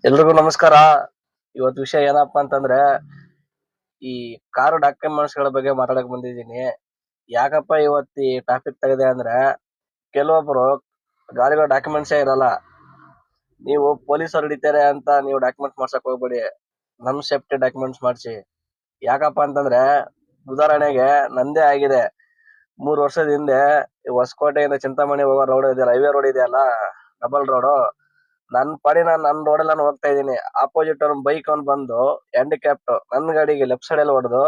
ಎಲ್ರಿಗೂ ನಮಸ್ಕಾರ. ಇವತ್ತು ವಿಷಯ ಏನಪ್ಪಾ ಅಂತಂದ್ರೆ ಈ ಕಾರು ಡಾಕ್ಯುಮೆಂಟ್ಸ್ ಗಳ ಬಗ್ಗೆ ಮಾತಾಡಕ್ ಬಂದಿದ್ದೀನಿ. ಯಾಕಪ್ಪ ಇವತ್ತು ಈ ಟಾಪಿಕ್ ತೆಗೆದೆ ಅಂದ್ರೆ ಕೆಲವೊಬ್ರು ಗಾಡಿಗಳ ಡಾಕ್ಯುಮೆಂಟ್ಸೇ ಇರಲ್ಲ. ನೀವು ಪೊಲೀಸರು ಹಿಡಿತಾರೆ ಅಂತ ನೀವು ಡಾಕ್ಯುಮೆಂಟ್ಸ್ ಮಾಡ್ಸಕ್ ಹೋಗ್ಬೇಡಿ. ನಮ್ ಸೇಫ್ಟಿ ಡಾಕ್ಯುಮೆಂಟ್ಸ್ ಮಾಡಿಸಿ. ಯಾಕಪ್ಪ ಅಂತಂದ್ರೆ ಉದಾಹರಣೆಗೆ ನಂದೇ ಆಗಿದೆ. 3 ವರ್ಷದ ಹಿಂದೆ ಹೊಸಕೋಟೆಯಿಂದ ಚಿಂತಾಮಣಿ ಹೋಗೋ ರೋಡ್ ಇದೆಯಲ್ಲ, ಹೈವೇ ರೋಡ್ ಇದೆಯಲ್ಲ, ಡಬಲ್ ರೋಡ್. ನನ್ ಪಾಡಿ ನನ್ ರೋಡಲ್ಲಿ ನಾನು ಹೋಗ್ತಾ ಇದ್ದೀನಿ. ಆಪೋಸಿಟ್ ಅವ್ನ ಬೈಕ್ ಅವ್ನ್ ಬಂದು ಹ್ಯಾಂಡಿಕ್ಯಾಪ್ಟ್ ನನ್ ಗಾಡಿಗೆ ಲೆಫ್ಟ್ ಸೈಡ್ ಅಲ್ಲಿ ಹೊಡೆದು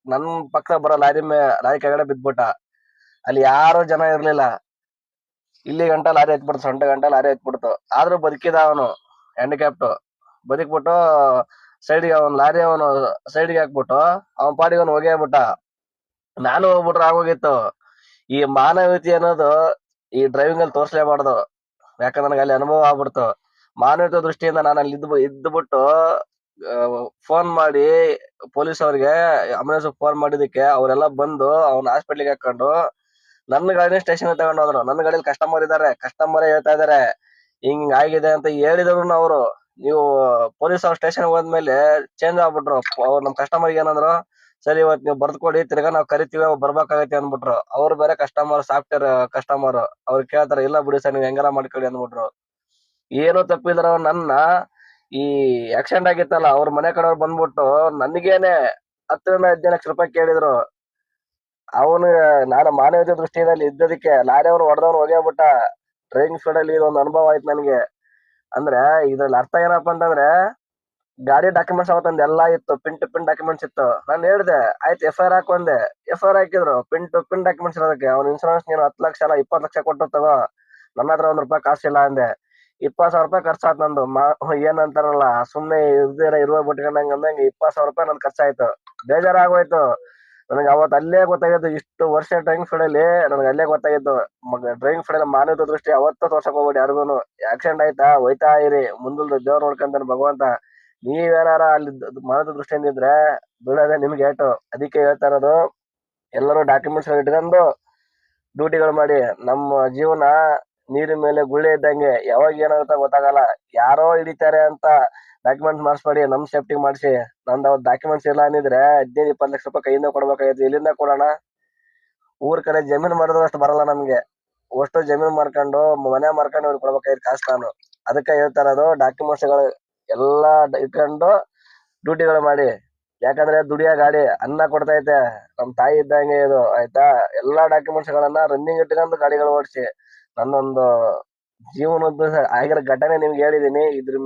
ನನ್ ಪಕ್ಕ ಬರೋ ಲಾರಿ ಕೆಳಗಡೆ ಬಿದ್ಬಿಟ್ಟ. ಅಲ್ಲಿ ಯಾರು ಜನ ಇರ್ಲಿಲ್ಲ. ಇಲ್ಲಿ ಗಂಟ ಲಾರಿ ಎತ್ಬಿಡ್ತು, ಸೊಂಟ ಗಂಟ ಲಾರಿ ಎತ್ಬಿಡ್ತು. ಆದ್ರೂ ಬದುಕಿದ ಅವನು ಹ್ಯಾಂಡಿಕ್ಯಾಪ್ಟ್. ಬದುಕ್ಬಿಟ್ಟು ಸೈಡ್ಗೆ ಲಾರಿ ಅವನು ಸೈಡ್ಗೆ ಹಾಕ್ಬಿಟ್ಟು ಅವನ್ ಪಾಡಿಗೆ ಅವ್ನು ಹೋಗೇ ಬಿಟ್ಟ. ನಾನು ಹೋಗ್ಬಿಟ್ರೆ ಆಗೋಗಿತ್ತು. ಈ ಮಾನವೀಯತೆ ಅನ್ನೋದು ಈ ಡ್ರೈವಿಂಗ್ ಅಲ್ಲಿ ತೋರ್ಸ್ಲೇಬಾರ್ದು. ಯಾಕಂದ್ರೆ ನನಗೆ ಅಲ್ಲಿ ಅನುಭವ ಆಗ್ಬಿಡ್ತು. ಮಾನವೀಯತೆ ದೃಷ್ಟಿಯಿಂದ ನಾನು ಅಲ್ಲಿ ಇದ್ಬಿಟ್ಟು ಫೋನ್ ಮಾಡಿ ಪೊಲೀಸ್ ಅವ್ರಿಗೆ, ಆಂಬುಲೆನ್ಸ್ ಫೋನ್ ಮಾಡಿದಕ್ಕೆ ಅವರೆಲ್ಲ ಬಂದು ಅವ್ನ ಹಾಸ್ಪಿಟ್ಲಿಗೆ ಹಾಕೊಂಡು ನನ್ನ ಗಾಡಿನ ಸ್ಟೇಷನ್ ತಗೊಂಡು ಹೋದ್ರು. ನನ್ನ ಗಾಡಿಯಲ್ಲಿ ಕಸ್ಟಮರ್ ಇದಾರೆ, ಕಸ್ಟಮರ್ ಹೇಳ್ತಾ ಇದಾರೆ ಹಿಂಗ್ ಆಗಿದೆ ಅಂತ ಹೇಳಿದ್ರು. ಅವರು ನೀವು ಪೊಲೀಸ್ ಅವ್ರ ಸ್ಟೇಷನ್ ಹೋದ್ಮೇಲೆ ಚೇಂಜ್ ಆಗ್ಬಿಟ್ರು. ಅವ್ರು ನಮ್ ಕಸ್ಟಮರ್ ಏನಂದ್ರು, ಸರಿ ಇವತ್ತು ನೀವು ಬರ್ದ್ಕೊಡಿ, ತಿರ್ಗಾ ನಾವ್ ಕರಿತೀವಿ, ಬರ್ಬೇಕಾಗೈತಿ ಅಂದ್ಬಿಟ್ರು. ಅವ್ರು ಬೇರೆ ಕಸ್ಟಮರ್, ಸಾಫ್ಟ್ವೇರ್ ಕಸ್ಟಮರ್. ಅವ್ರು ಕೇಳ್ತಾರೆ, ಇಲ್ಲ ಬಿಡಿ ಸರ್, ನೀವ್ ಹೆಂಗಾರ ಮಾಡ್ಕೊಳ್ಳಿ ಅಂದ್ಬಿಟ್ರು. ಏನೋ ತಪ್ಪಿದ್ರ ನನ್ನ ಈ ಆಕ್ಸಿಡೆಂಟ್ ಆಗಿತ್ತಲ್ಲ, ಅವ್ರ ಮನೆ ಕಡೆಯವ್ರು ಬಂದ್ಬಿಟ್ಟು ನನಗೇನೆ 10 ರಿಂದ 15 ಲಕ್ಷ ರೂಪಾಯಿ ಕೇಳಿದ್ರು. ಅವನು ನಾನು ಮಾನವೀಯತೆ ದೃಷ್ಟಿಯಲ್ಲಿ ಇದ್ದದಕ್ಕೆ ಲಾರಿ ಅವ್ನು ಹೊಡೆದವ್ನು ಹೋಗ್ಯಾಬಿಟ್ಟ. ಡ್ರೈವಿಂಗ್ ಸ್ಪೀಡ್ ಅಲ್ಲಿ ಇದೊಂದು ಅನುಭವ ಆಯ್ತು ನನಗೆ. ಅಂದ್ರೆ ಇದ್ರಲ್ಲಿ ಅರ್ಥ ಏನಪ್ಪಾ ಅಂತಂದ್ರೆ ಗಾಡಿ ಡಾಕ್ಯುಮೆಂಟ್ಸ್ ಅವತ್ತೊಂದು ಎಲ್ಲಾ ಇತ್ತು, ಪಿನ್ ಟು ಪಿನ್ ಡಾಕ್ಯುಮೆಂಟ್ಸ್ ಇತ್ತು. ನಾನು ಹೇಳ್ದೆ ಆಯ್ತು FIR ಹಾಕೊಂಡೆ. FIR ಹಾಕಿದ್ರು ಪಿನ್ ಟು ಪಿನ್ ಡಾಕ್ಯುಮೆಂಟ್ಸ್ ಇರೋದಕ್ಕೆ. ಅವ್ನ ಇನ್ಸೂರೆನ್ಸ್ ನೀನು 10 ಲಕ್ಷ ಅಲ್ಲ 20 ಲಕ್ಷ ಕೊಟ್ಟು ತಗೋ, ನನ್ನ ಹತ್ರ 1 ರೂಪಾಯಿ ಕಾಸಿಲ್ಲ ಅಂದೆ. 20,000 ರೂಪಾಯಿ ಖರ್ಚಾಯ್ತು ನಂದು. ಏನಂತಾರಲ್ಲ, ಸುಮ್ನೆ ಇರುವ ಬಿಟ್ಕೊಂಡಂಗ ಅಂದಂಗೆ 20,000 ರೂಪಾಯಿ ನನ್ ಖರ್ಚಾಯ್ತು. ಬೇಜಾರಾಗೋಯ್ತು ನನಗೆ. ಅವತ್ತು ಅಲ್ಲೇ ಗೊತ್ತಾಗಿದ್ದು, ಇಷ್ಟು ವರ್ಷ ಡ್ರೈವಿಂಗ್ ಫೀಲ್ಡ್ ಅಲ್ಲಿ ನನಗೆ ಅಲ್ಲೇ ಗೊತ್ತಾಗಿದ್ದು, ಡ್ರೈವಿಂಗ್ ಫೀಲ್ಡ್ ಅಲ್ಲಿ ಮಾನವೀಯತೆ ದೃಷ್ಟಿ ಅವತ್ತು ತೋರ್ಸಕ್ ಹೋಗ್ಬೇಡಿ ಯಾರಿಗೂನು. ಆಕ್ಸಿಡೆಂಟ್ ಆಯ್ತಾ ಹೋಯ್ತಾ ಇರಿ, ಮುಂದಲ್ ದೇವ್ರು ನೋಡ್ಕೊಂತಾನೆ ಭಗವಂತ. ನೀವೇನಾರ ಅಲ್ಲಿ ಮಾನವೀಯತೆ ದೃಷ್ಟಿಯಿಂದ ಇದ್ರೆ ಬೀಳೋದೇ ನಿಮ್ಗೆ ಏಟು. ಅದಕ್ಕೆ ಹೇಳ್ತಾ ಇರೋದು, ಎಲ್ಲರೂ ಡಾಕ್ಯುಮೆಂಟ್ಸ್ ಇಟ್ಕೊಂಡು ಡ್ಯೂಟಿಗಳು ಮಾಡಿ. ನಮ್ಮ ಜೀವನ ನೀರಿನ ಮೇಲೆ ಗುಳ್ಳೆ ಇದ್ದಂಗೆ, ಯಾವಾಗ ಏನಾಗುತ್ತೆ ಗೊತ್ತಾಗಲ್ಲ. ಯಾರೋ ಹಿಡಿತಾರೆ ಅಂತ ಡಾಕ್ಯುಮೆಂಟ್ಸ್ ಮಾಡಿಸ್ಬೇಡಿ, ನಮ್ ಸೇಫ್ಟಿ ಮಾಡಿಸಿ. ನಂದು ಅವತ್ತು ಡಾಕ್ಯುಮೆಂಟ್ಸ್ ಇಲ್ಲ ಅಂದಿದ್ರೆ 15-20 ಲಕ್ಷ ರೂಪಾಯಿ ಕೈಯಿಂದ ಕೊಡ್ಬೇಕಾಗಿತ್ತು. ಇಲ್ಲಿಂದ ಕೊಡೋಣ? ಊರ್ ಕಡೆ ಜಮೀನ್ ಮಾಡಿದ್ರು ಅಷ್ಟು ಬರಲ್ಲ ನಮ್ಗೆ. ಅಷ್ಟು ಜಮೀನ್ ಮಾಡ್ಕೊಂಡು ಮನೆ ಮಾಡ್ಕೊಂಡು ಇವ್ರಿಗೆ ಕೊಡ್ಬೇಕಾಗಿತ್ತು ಕಾಸು ನಾನು. ಅದಕ್ಕೆ ಹೇಳ್ತಾ ಇರೋದು, ಡಾಕ್ಯುಮೆಂಟ್ಸ್ ಗಳು ಎಲ್ಲಾ ಇಟ್ಕೊಂಡು ಡ್ಯೂಟಿಗಳು ಮಾಡಿ. ಯಾಕಂದ್ರೆ ದುಡಿಯೋ ಗಾಡಿ ಅನ್ನ ಕೊಡ್ತೈತೆ, ನಮ್ ತಾಯಿ ಇದ್ದಂಗೆ ಇದು ಆಯ್ತಾ. ಎಲ್ಲಾ ಡಾಕ್ಯುಮೆಂಟ್ಸ್ ಗಳನ್ನ ರನ್ನಿಂಗ್ ಇಟ್ಕೊಂಡು ಗಾಡಿಗಳು ಓಡಿಸಿ. ನನ್ನೊಂದು ಜೀವನದ್ದು ಆಗಿರೋ ಘಟನೆ ನಿಮ್ಗೆ ಹೇಳಿದೀನಿ. ಇದ್ರ